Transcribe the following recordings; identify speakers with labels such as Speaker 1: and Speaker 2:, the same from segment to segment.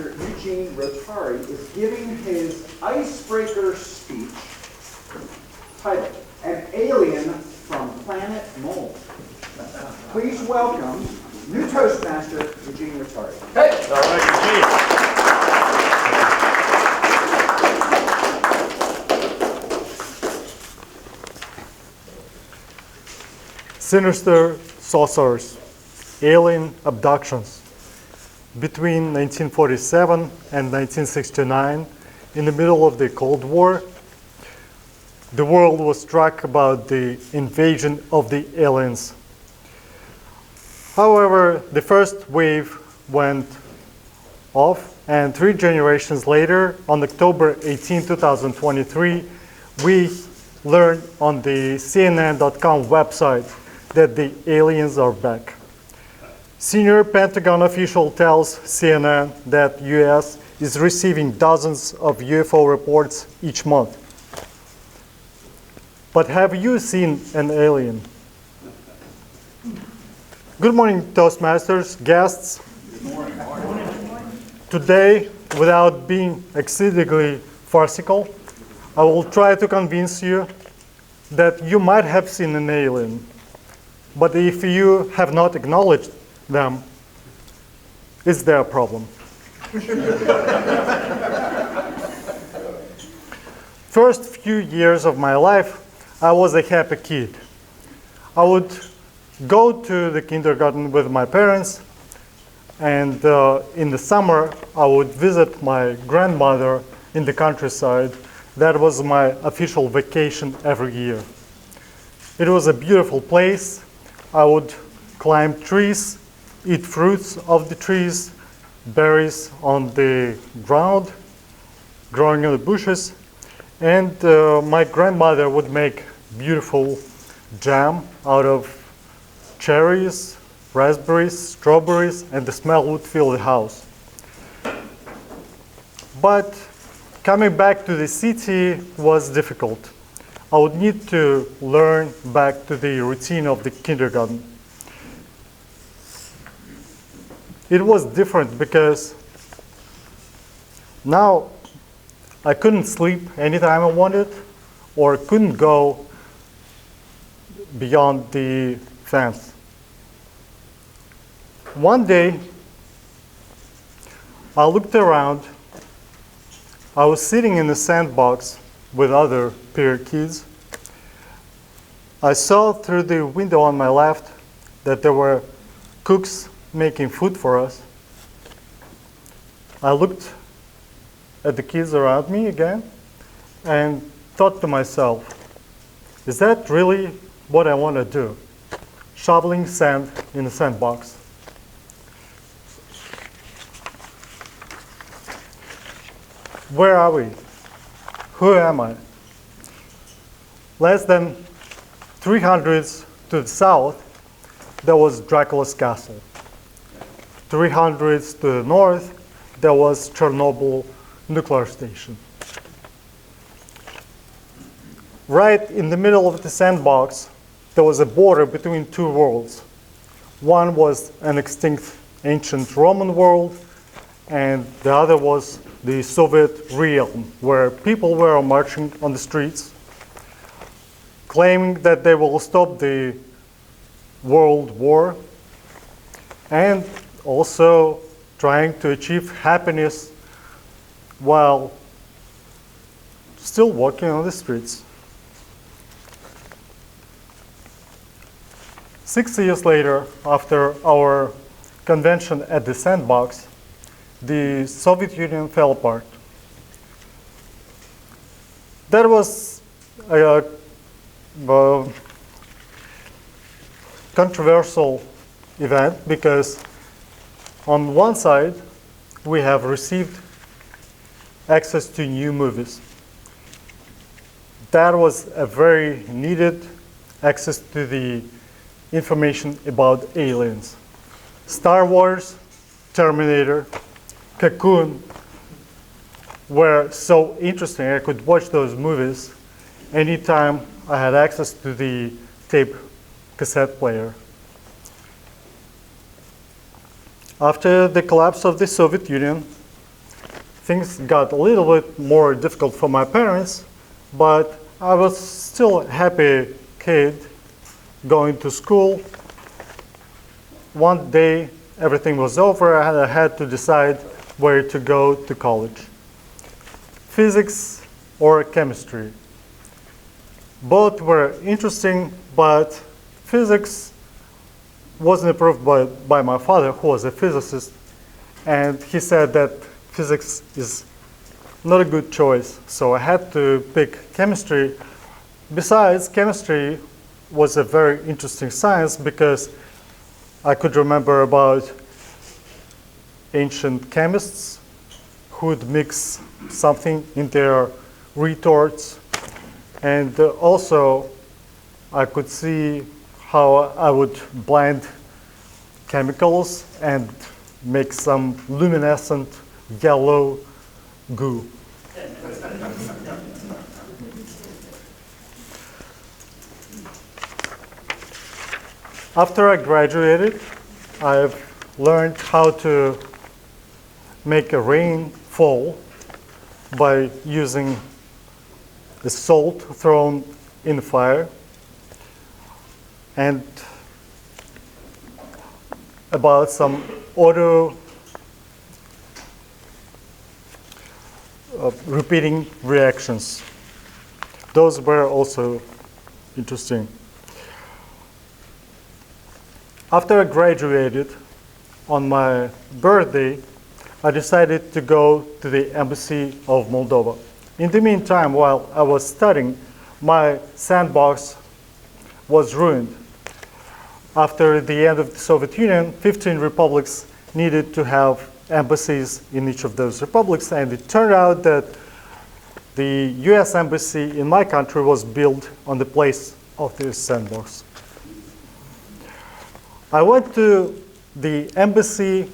Speaker 1: Toastmaster Eugeniu Rotari is giving his Icebreaker speech titled An Alien from Planet Mold. Please welcome new Toastmaster Eugeniu Rotari.
Speaker 2: Hey! All right, Eugene.
Speaker 3: Sinister saucers, alien abductions. Between 1947 and 1969, in the middle of the Cold War, the world was struck about the invasion of the aliens. However, the first wave went off, and 3 generations later, on October 18, 2023, we learned on the CNN.com website that the aliens are back. Senior Pentagon official tells CNN that US is receiving dozens of UFO reports each month. But have you seen an alien? Good morning, Toastmasters, guests.
Speaker 1: Good morning.
Speaker 3: Today, without being exceedingly farcical, I will try to convince you that you might have seen an alien. But if you have not acknowledged them, it's their problem. First few years of my life, I was a happy kid. I would go to the kindergarten with my parents, and in the summer, I would visit my grandmother in the countryside. That was my official vacation every year. It was a beautiful place. I would climb trees, eat fruits of the trees, berries on the ground, growing in the bushes, and my grandmother would make beautiful jam out of cherries, raspberries, strawberries, and the smell would fill the house. But coming back to the city was difficult. I would need to learn back to the routine of the kindergarten. It was different because now I couldn't sleep anytime I wanted or couldn't go beyond the fence. One day, I looked around. I was sitting in the sandbox with other peer kids. I saw through the window on my left that there were cooks making food for us. I looked at the kids around me again and thought to myself, is that really what I want to do? Shoveling sand in a sandbox. Where are we? Who am I? Less than 300 to the south, there was Dracula's castle. 300 to the north, there was Chernobyl nuclear station. Right in the middle of the sandbox, there was a border between two worlds. One was an extinct ancient Roman world, and the other was the Soviet realm, where people were marching on the streets, claiming that they will stop the World War, and also trying to achieve happiness while still walking on the streets. 6 years later, after our convention at the sandbox, the Soviet Union fell apart. That was a controversial event because on one side, we have received access to new movies. That was a very needed access to the information about aliens. Star Wars, Terminator, Cocoon were so interesting. I could watch those movies anytime I had access to the tape cassette player. After the collapse of the Soviet Union, things got a little bit more difficult for my parents, but I was still a happy kid going to school. One day, everything was over, and I had to decide where to go to college. Physics or chemistry. Both were interesting, but physics wasn't approved by my father, who was a physicist, and he said that physics is not a good choice, so I had to pick chemistry. Besides, chemistry was a very interesting science because I could remember about ancient chemists who would mix something in their retorts, and also I could see how I would blend chemicals and make some luminescent yellow goo. After I graduated, I've learned how to make a rain fall by using the salt thrown in the fire, and about some auto repeating reactions. Those were also interesting. After I graduated, on my birthday, I decided to go to the embassy of Moldova. In the meantime, while I was studying, my sandbox was ruined. After the end of the Soviet Union, 15 republics needed to have embassies in each of those republics, and it turned out that the US embassy in my country was built on the place of this sandbox. I went to the embassy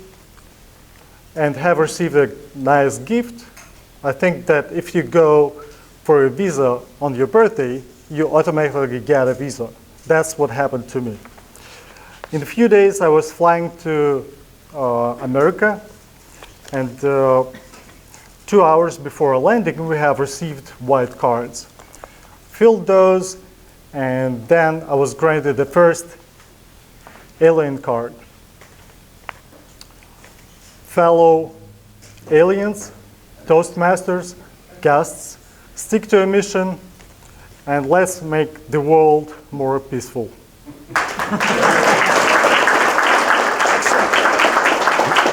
Speaker 3: and have received a nice gift. I think that if you go for a visa on your birthday, you automatically get a visa. That's what happened to me. In a few days, I was flying to America, and 2 hours before landing, we have received white cards. Filled those, and then I was granted the first alien card. Fellow aliens, Toastmasters, guests, stick to a mission, and let's make the world more peaceful.